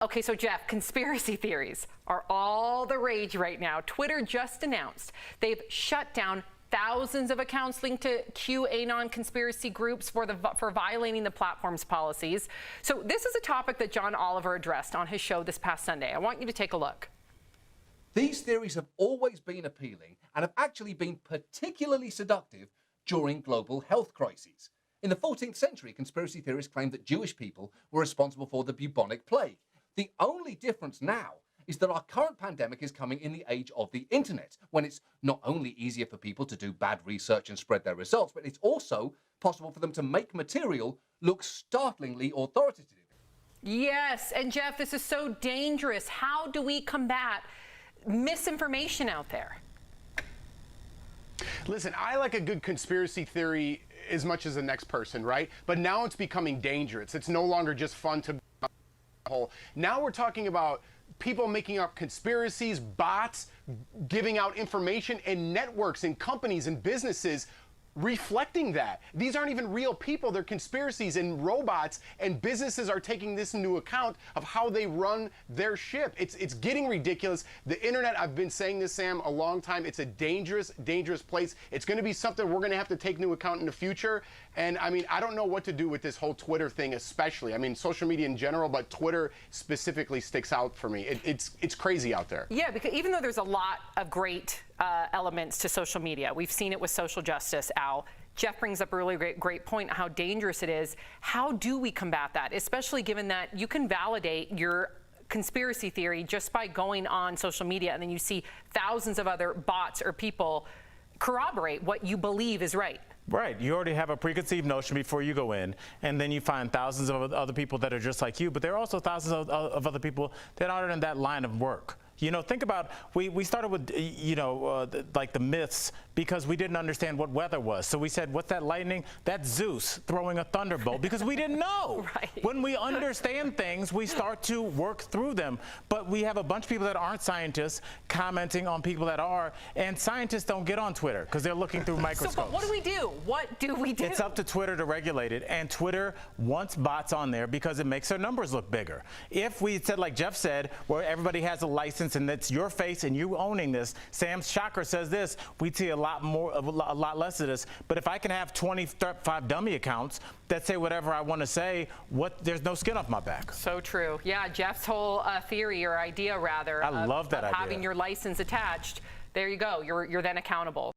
Okay, so Jeff, conspiracy theories are all the rage right now. Twitter just announced they've shut down thousands of accounts linked to QAnon conspiracy groups for violating the platform's policies. So this is a topic that John Oliver addressed on his show this past Sunday. I want you to take a look. These theories have always been appealing and have actually been particularly seductive during global health crises. In the 14th century, conspiracy theorists claimed that Jewish people were responsible for the bubonic plague. The only difference now is that our current pandemic is coming in the age of the internet, when it's not only easier for people to do bad research and spread their results, but it's also possible for them to make material look startlingly authoritative. Yes, and Jeff, this is so dangerous. How do we combat misinformation out there? Listen, I like a good conspiracy theory as much as the next person, right? But now it's becoming dangerous. It's no longer just fun to hole. Now we're talking about people making up conspiracies, bots, giving out information, and networks and companies and businesses reflecting that. These aren't even real people, they're conspiracies, and robots and businesses are taking this into account of how they run their ship. It's getting ridiculous. The internet, I've been saying this, Sam, a long time. It's a dangerous, dangerous place. It's going to be something we're going to have to take into account in the future. And I mean, I don't know what to do with this whole Twitter thing, especially. I mean, social media in general, but Twitter specifically sticks out for me. It's crazy out there. Yeah, because even though there's a lot of great elements to social media, we've seen it with social justice, Al. Jeff brings up a really great point, how dangerous it is. How do we combat that, especially given that you can validate your conspiracy theory just by going on social media, and then you see thousands of other bots or people corroborate what you believe is right? Right. You already have a preconceived notion before you go in, and then you find thousands of other people that are just like you, but there are also thousands of other people that aren't in that line of work. You know, think about, we started with, like the myths because we didn't understand what weather was. So we said, what's that lightning? That's Zeus throwing a thunderbolt because we didn't know. Right. When we understand things, we start to work through them. But we have a bunch of people that aren't scientists commenting on people that are, and scientists don't get on Twitter because they're looking through microscopes. So, but what do we do? What do we do? It's up to Twitter to regulate it, and Twitter wants bots on there because it makes their numbers look bigger. If we said, like Jeff said, where everybody has a license and that's your face and you owning this, Sam Shocker says this, we'd see a lot less of this. But if I can have 25 dummy accounts that say whatever I want to say, there's no skin off my back. So true. Yeah, Jeff's whole theory, or idea rather, I love that idea. Having your license attached, there you go. You're then accountable.